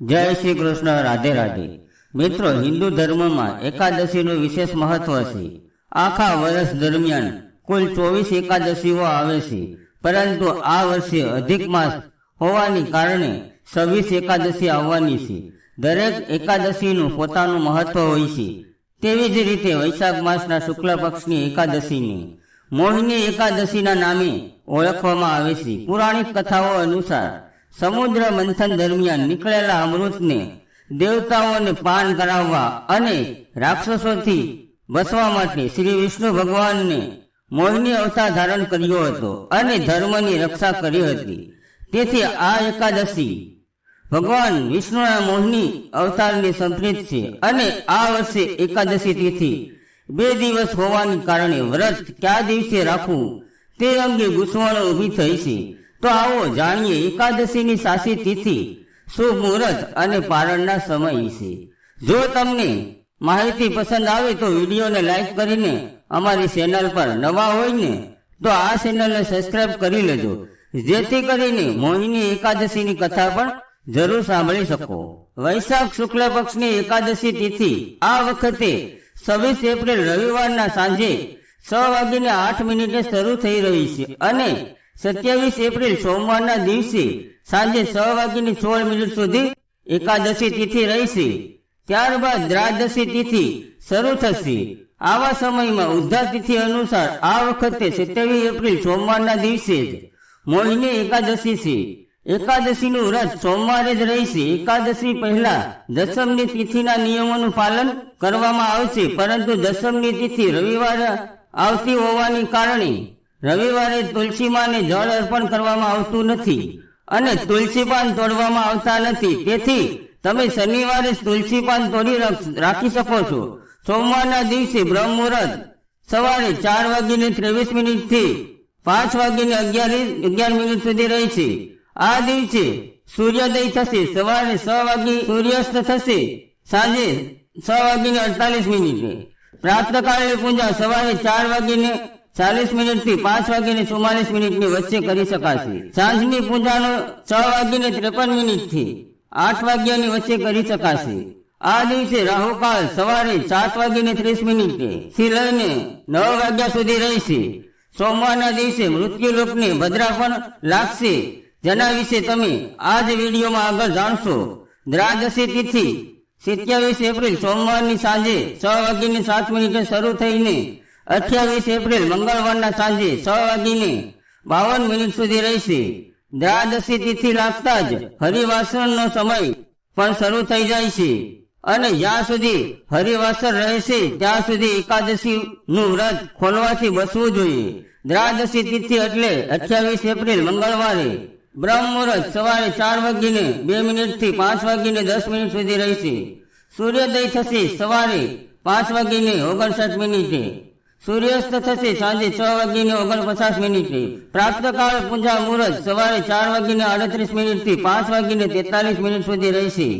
જય શ્રી કૃષ્ણ. રાધે રાધે. મિત્રો, હિન્દુ ધર્મમાં એકાદશીનું વિશેષ મહત્વ છે. આખા વર્ષ દરમિયાન કુલ 24 એકાદશીઓ આવે છે, પરંતુ આ વર્ષે અધિક માસ હોવાને કારણે 26 એકાદશી આવવાની છે. દરેક એકાદશીનું પોતાનું મહત્વ હોય છે. તેવી જ રીતે વૈશાખ માસના શુક્લ પક્ષની એકાદશીને મોહિની એકાદશીના નામે ઓળખવામાં આવે છે. પૌરાણિક કથાઓ અનુસાર સમુદ્ર મંથન દરમિયાન નીકળેલા અમૃતને દેવતાઓને પાન કરાવવા અને રાક્ષસોથી બચવા માટે શ્રી વિષ્ણુ ભગવાનને મોહિની અવતાર ધારણ કર્યો હતો અને ધર્મની રક્ષા કરી હતી. તેથી આ એકાદશી ભગવાન વિષ્ણુના મોહિની અવતારની સંપ્રીત છે અને આ વર્ષે એકાદશી તિથિ 2 દિવસ હોવાને કારણે વ્રત કયા દિવસે રાખવું તે અંગે ગૂંચવણો ઊભી થઈ છે. તો આવો જાણીએ એકાદશીની સાચી તિથિ, શુભ મુહૂર્ત અને પારણના સમય છે. જો તમને માહિતી પસંદ આવે તો વિડીયોને લાઈક કરીને અમારી ચેનલ પર નવા હોય ને તો આ ચેનલને સબસ્ક્રાઇબ કરી લેજો, જેથી કરીને મોહિની એકાદશીની કથા પણ જરૂર સાંભળી શકો. વૈશાખ શુક્લ પક્ષની એકાદશી તિથિ આ વખતે 26 એપ્રિલ રવિવારના સાંજે 6:08 શરૂ થઈ રહી છે અને 27 એપ્રિલ સોમવારના દિવસે સાંજે 6:16 સુધી એકાદશી તિથિ રહેશે. ત્યારબાદ દ્વાદશી તિથિ શરૂ થશે. આવા સમયમાં ઉદ્ધા તિથિ અનુસાર આ વખતે 27 એપ્રિલ સોમવારના દિવસે જ મોહિની એકાદશી છે. એકાદશીનું વ્રત સોમવારે જ રહેશે. એકાદશી પહેલા દશમની તિથિના નિયમોનું પાલન કરવામાં આવશે, પરંતુ દશમની તિથિ રવિવારે આવતી હોવાને કારણે રવિવારે તુલસીમાને જળ અર્પણ કરવામાં આવતું નથી અને તુલસી પાન તોડવામાં આવતા નથી. તેથી તમે શનિવારે તુલસી પાન તોડી રાખી શકો છો. સોમવારના દિવસે બ્રહ્મ મુહૂર્ત સવારે 4:23 થી 5:11 સુધી રહેશે. આ દિવસે સૂર્યોદય થશે. સવારે 6 વાગે સૂર્યાસ્ત થશે. સાંજે 6:48. પ્રાતઃકાળની પૂજા સવારે 4:40 થી 5:44 વચ્ચે કરી શકાશે. સાંજની પૂજાનો 6:53 થી 8 વાગ્યાની વચ્ચે કરી શકાશે. આ દિવસે રાહુકાળ સવારે 7:30 થી લઈને 9 વાગ્યા સુધી રહેશે. સોમવારના દિવસે મૃત્યુલોકને ભદ્રા પણ લાગશે, જેના વિશે તમે આ જ વિડીયોમાં આગળ જાણશો. દ્વાદશી તિથિ 27 એપ્રિલ સોમવારની સાંજે 6:07 શરૂ થઈને 28 એપ્રિલ મંગળવારના સાંજે 6:52 સુધી રહેશે. દ્વાદશી તિથિ લાગતા જ હરિવાસરનો સમય પણ શરૂ થઈ જાય છે અને જ્યાં સુધી હરિવાસર રહેશે ત્યાં સુધી એકાદશી નું વ્રત ખોલવાથી બચવું જોઈએ. દ્વાદશી તિથિ એટલે 28 એપ્રિલ મંગળવારે બ્રહ્મ મુહૂર્ત સવારે 4:02 થી 5:10 સુધી રહેશે. સૂર્યોદય થશે સવારે 5:59. સૂર્યાસ્ત થશે સાંજે 6:49. પ્રાતઃકાળ પૂજા મુહૂર્ત સવારે 4:38 થી 5:43 સુધી રહેશે.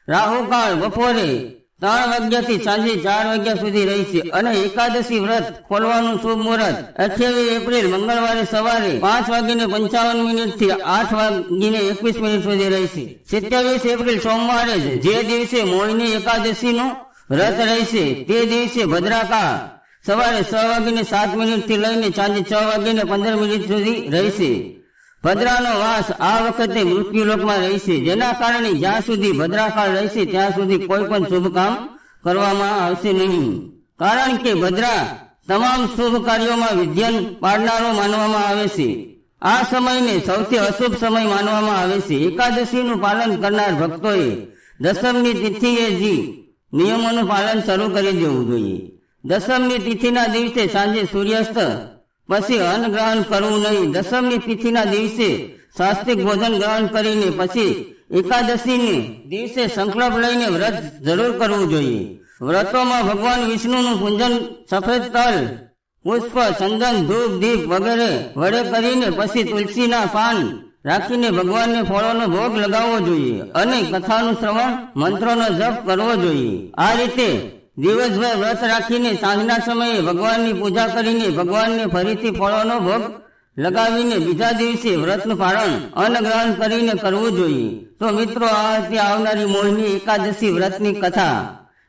રાહુકાળ બપોરે 3 વાગ્યાથી સાંજે 4 વાગ્યા સુધી રહેશે અને એકાદશી વ્રત ખોલવાનું શુભ મુહૂર્ત 28 એપ્રિલ મંગળવારે સવારે 5:55 થી 8:21 સુધી રહેશે. 27 એપ્રિલ સોમવારે જે દિવસે મોહિની એકાદશીનું વ્રત રહેશે તે દિવસે ભદ્રાકાળ સવારે 6:07 થી લઈને સાંજે 6:15 સુધી રહેશે. ભદ્રાનો વાસ આ વખતે મૃત્યુલોકમાં રહેશે, જેના કારણે જ્યાં સુધી ભદ્રાકાળ રહેશે ત્યાં સુધી કોઈ પણ શુભ કામ કરવામાં આવશે નહીં, કારણ કે ભદ્રા તમામ શુભ કાર્યોમાં વિઘ્ન પાડનારો માનવામાં આવે છે. આ સમયને સૌથી અશુભ સમય માનવામાં આવે છે. એકાદશીનું પાલન કરનાર ભક્તોએ દશમની તિથિએ જ નિયમોનું પાલન શરૂ કરી દેવું જોઈએ. દશમની તિથિના દિવસે સાંજે સૂર્યાસ્ત પછી અન્ન ગ્રહણ કરવું નહીં. દશમની તિથિના દિવસે સાત્વિક ભોજન ગ્રહણ કરીને પછી એકાદશીને દિવસે સંકલ્પ લઈને વ્રત જરૂર કરવું જોઈએ. વ્રતોમાં ભગવાન વિષ્ણુનું પૂજન સફેદ તલ, પુષ્પ, ચંદન, ધૂપ, દીપ વગેરે વડે કરીને પછી તુલસીના પાન રાખીને ભગવાનને ફળોનો ભોગ લગાવવો જોઈએ અને કથાનું શ્રવણ, મંત્રોનો જપ કરવો જોઈએ. આ રીતે દિવસભર વ્રત રાખીને સાંજના સમયે ભગવાનની પૂજા કરીને ભગવાનને ફરીથી ફળોનો ભોગ લગાવીને બીજા દિવસે વ્રતનું પારણ અન્નગ્રહણ કરીને કરવું જોઈએ. તો મિત્રો, આ હતી આવનારી મોહિની એકાદશી વ્રતની કથા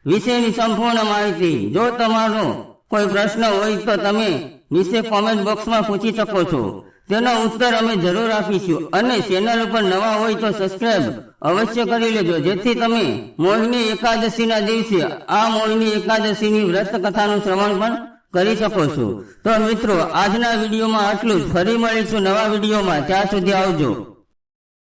વિશેની સંપૂર્ણ માહિતી. જો તમારો કોઈ પ્રશ્ન હોય તો તમે નીચે કોમેન્ટ બોક્સમાં પૂછી શકો છો. તેનો ઉત્તર અમે જરૂર આપીશું. અને ચેનલ ઉપર નવા હોય તો સબસ્ક્રાઇબ અવશ્ય કરી લેજો, જેથી તમે મોહિની એકાદશીના દિવસે આ મોહિની એકાદશીની વ્રત કથાનું શ્રવણ પણ કરી શકો છો. તો મિત્રો, આજના વિડીયોમાં આટલું જ. ફરી મળીશું નવા વિડીયોમાં. ત્યાં સુધી આવજો.